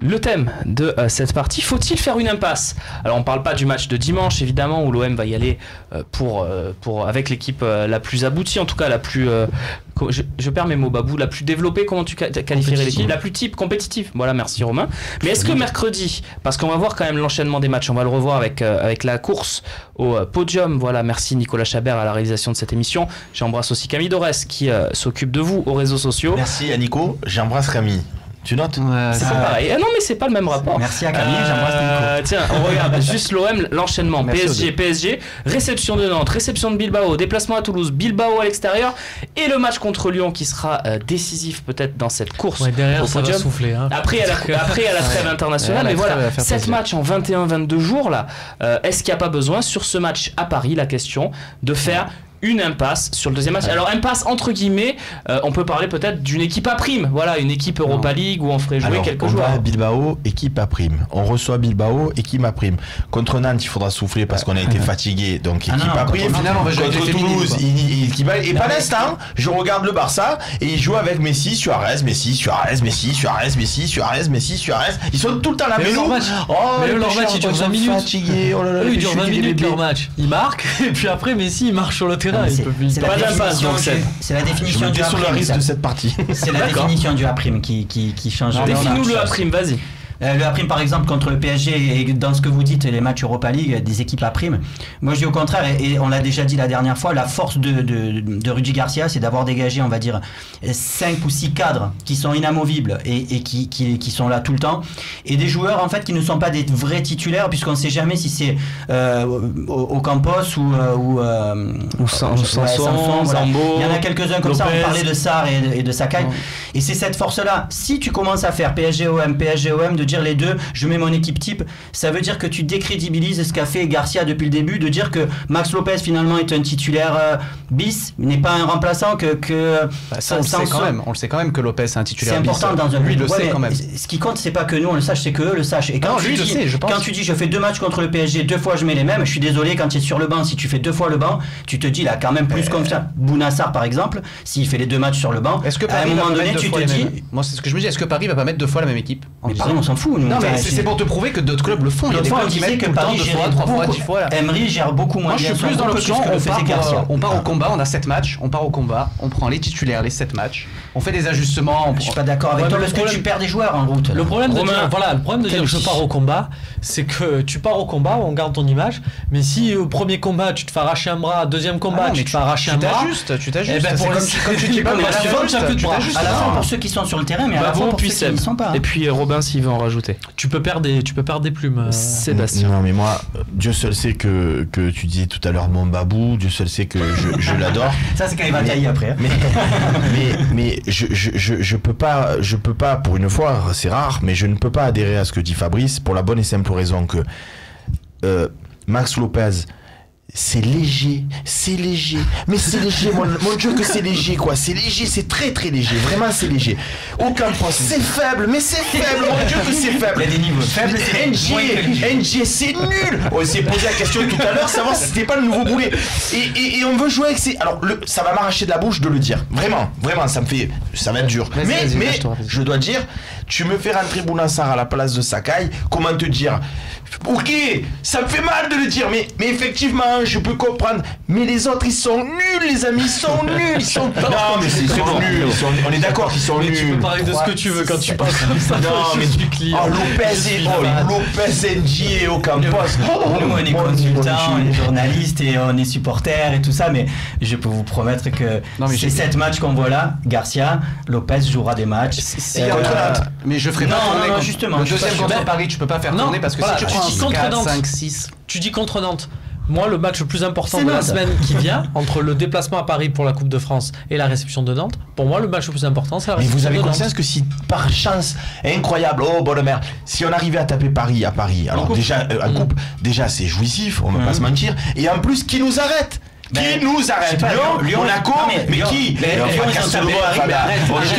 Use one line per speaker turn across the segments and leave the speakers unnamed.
Le thème de cette partie, faut-il faire une impasse? Alors on parle pas du match de dimanche évidemment où l'OM va y aller avec l'équipe la plus aboutie, en tout cas la plus je perds mes mots Babou, la plus développée, comment tu qualifierais l'équipe? La plus type compétitive. Voilà, merci Romain. Mais est-ce que mercredi, parce qu'on va voir quand même l'enchaînement des matchs, on va le revoir avec la course au podium. Voilà, merci Nicolas Chabert à la réalisation de cette émission. J'embrasse aussi Camille Dorès qui s'occupe de vous aux réseaux sociaux.
Merci à Nico, j'embrasse Camille. Tu notes?
C'est pas pareil. Non mais c'est pas le même rapport.
Merci à Camille, j'embrasse Nico.
Tiens, on regarde juste l'OM, l'enchaînement. PSG, réception de Nantes, réception de Bilbao, déplacement à Toulouse, Bilbao à l'extérieur et le match contre Lyon qui sera décisif peut-être dans cette course.
Ouais, derrière
au
ça
podium.
va souffler. Hein.
Après à la trêve internationale, mais voilà, 7 matchs en 21-22 jours là. Est-ce qu'il n'y a pas besoin sur ce match à Paris, la question, de faire une impasse sur le deuxième match? Alors impasse entre guillemets, on peut parler peut-être d'une équipe à prime, voilà, une équipe Europa League où on ferait jouer quelques joueurs.
On va à Bilbao, équipe à prime. On reçoit Bilbao, équipe à prime. Contre Nantes, il faudra souffler parce qu'on a été fatigué, donc équipe à prime. Contre Toulouse, et pas l'instant, je regarde le Barça et ils jouent avec Messi, Suarez. Ils sont tout le temps là.
Mais leur match, il dure 20 minutes.
Fatigués.
Eux, ils durent 20 minutes leur match. Ils marquent et puis après Messi il marche sur le terrain.
C'est la définition du A'.
de cette partie.
C'est la définition du A' qui change.
Définis-nous le A', vas-y.
Le A' par exemple contre le PSG et dans ce que vous dites les matchs Europa League des équipes A', moi je dis au contraire et on l'a déjà dit la dernière fois, la force de Rudy Garcia c'est d'avoir dégagé on va dire 5 ou 6 cadres qui sont inamovibles et qui sont là tout le temps et des joueurs en fait qui ne sont pas des vrais titulaires puisqu'on ne sait jamais si c'est au Campos ou
Sanson,
voilà.
Zambo,
il y en a quelques-uns comme
Lopez.
ça, on parlait de Sarr et de Sakai et c'est cette force là, si tu commences à faire PSG-OM de dire les deux, je mets mon équipe type, ça veut dire que tu décrédibilises ce qu'a fait Garcia depuis le début, de dire que Max Lopez finalement est un titulaire bis, n'est pas un remplaçant
ça on le sait quand même que Lopez est un titulaire bis.
C'est important dans un
lui le sait quand même.
Ce qui compte c'est pas que nous on le sache, c'est que eux le sachent. Et quand tu dis je fais 2 matchs contre le PSG, 2 fois je mets les mêmes, je suis désolé, quand tu es sur le banc, si tu fais 2 fois le banc, tu te dis là quand même plus confiance. Bounassar par exemple, s'il fait les 2 matchs sur le banc, à un moment donné tu te dis,
moi c'est ce que je me dis, est-ce que Paris va pas mettre 2 fois la même équipe?
Mais Paris on s'en fout.
Non mais c'est pour te prouver que d'autres clubs le font. Il y a des clubs qui mettent tout le temps 2 fois, 3 fois, 10 fois.
Emery gère beaucoup moins bien.
Moi je suis plus dans l'option, on part au combat, on a 7 matchs, on part au combat, on prend les titulaires, les 7 matchs, on fait des ajustements.
Je suis pas d'accord avec toi parce que tu perds des joueurs en route.
Le problème de dire je pars au combat, c'est que tu pars au combat, on garde ton image, mais si au premier combat tu te fais arracher un bras, deuxième combat tu te fais arracher un bras,
tu t'ajustes.
Quand tu dis pas mais
à la fin pour ceux qui sont sur le terrain, mais à la fin pour ceux qui n'y sont pas.
Et puis Robin s'il veut en rajouter.
Tu peux perdre des plumes.
Sébastien.
Non mais moi, Dieu seul sait que tu disais tout à l'heure mon babou, Dieu seul sait que je l'adore.
Ça c'est quand il va tailler après.
Mais je peux pas pour une fois, c'est rare, mais je ne peux pas adhérer à ce que dit Fabrice pour la bonne et simple raison que Max Lopez, c'est léger, mais c'est léger, mon Dieu que c'est léger quoi, c'est léger, c'est très très léger, vraiment c'est léger. Aucun poste, c'est faible, mais c'est faible, mon Dieu que c'est faible.
Il y a des niveaux faibles,
NG, c'est nul. On s'est posé la question tout à l'heure, savoir si c'était pas le nouveau boulet. Et on veut jouer avec ces... Alors, ça va m'arracher de la bouche de le dire, vraiment, ça va être dur. Mais je dois dire, tu me fais rentrer Bounassar à la place de Sakai, comment te dire? Ok, ça me fait mal de le dire, mais effectivement, je peux comprendre. Mais les autres, ils sont nuls, les amis, ils sont nuls. Non, mais ils sont nuls. On est d'accord qu'ils sont nuls.
Tu peux parler de ce que tu veux quand tu parles comme ça.
Non, mais du client. Lopez, NG et Ocampos.
Nous, on est consultants, on est journalistes et on est supporters et tout ça, mais je peux vous promettre que ces 7 matchs qu'on voit là, Garcia, Lopez jouera des matchs.
Mais je ferai pas tourner.
Non, justement.
Le deuxième contre Paris, tu peux pas faire tourner parce que si tu prends 4, 5, 6.
Tu dis contre Nantes. Moi, le match le plus important de la semaine qui vient, entre le déplacement à Paris pour la Coupe de France et la réception de Nantes, pour moi, le match le plus important, c'est la réception de Nantes.
Mais vous avez conscience que si, par chance, incroyable, oh bonne mère, si on arrivait à taper Paris à Paris, alors déjà, en coupe, déjà c'est jouissif, on va pas se mentir, et en plus, qui nous arrête? Qui nous arrête? Lyon, Monaco, mais qui?
Tout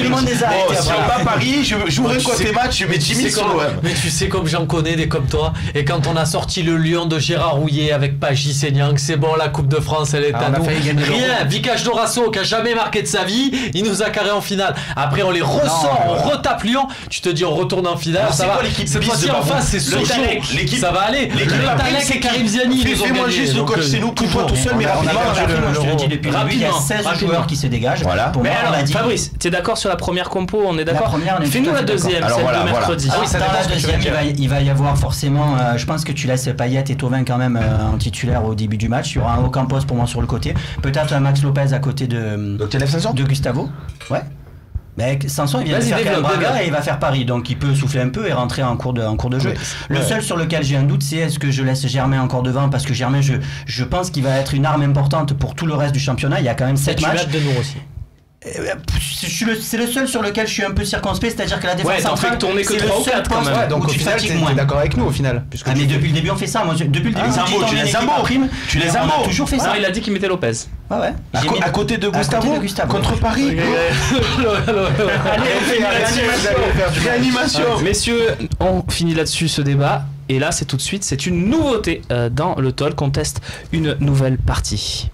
le monde les arrête.
Si on bat Paris, j'ouvre un côté match, je mets 10 000 sur l'OM.
Mais tu sais comme j'en connais des comme toi. Et quand on a sorti le Lyon de Gérard Rouillet avec Pagis et Niang, c'est bon, la Coupe de France, elle est à nous. Rien, Vikash Dorasso qui a jamais marqué de sa vie, il nous a carré en finale. Après on les ressort, on retape Lyon. Tu te dis on retourne en finale, ça va. Cette fois-ci en face c'est Sochaux, ça va aller. Le Talek et Karim Ziani, ils ont
Fais-moi
gagné.
juste le coach, c'est nous, tout seul, mais rapidement.
Je te le dis depuis le début, il y a 16 joueurs qui se dégagent. Pour moi, on a dit.
Fabrice, t'es d'accord sur la première compo? On est d'accord. Fais-nous la deuxième,
Alors
celle
voilà,
de mercredi.
Dans la deuxième, il va y avoir forcément. Je pense que tu laisses Payet et Thauvin quand même en titulaire au début du match. Il y aura un Ocampos pour moi sur le côté. Peut-être un Max Lopez à côté de Gustavo. Ouais. Mais Sanson, il vient de faire Braga et il va faire Paris, donc il peut souffler un peu et rentrer en cours de jeu. Le seul sur lequel j'ai un doute, c'est est-ce que je laisse Germain encore devant, parce que Germain, je pense qu'il va être une arme importante pour tout le reste du championnat. Il y a quand même 7 matchs.
de nous aussi.
C'est le seul sur lequel je suis un peu circonspect, c'est-à-dire que la défense centrale,
c'est le seul poste
donc
où tu fatigues moins.
D'accord avec nous au final.
Mais depuis le début on fait ça. Moi, depuis le début,
Tu les as beaux.
toujours fait ça.
Il a dit qu'il mettait Lopez.
Ouais.
À côté de Gustavo contre Paris.
Réanimation. Messieurs, on finit là-dessus ce débat. Et là, c'est tout de suite, c'est une nouveauté dans le talk. On teste une nouvelle partie.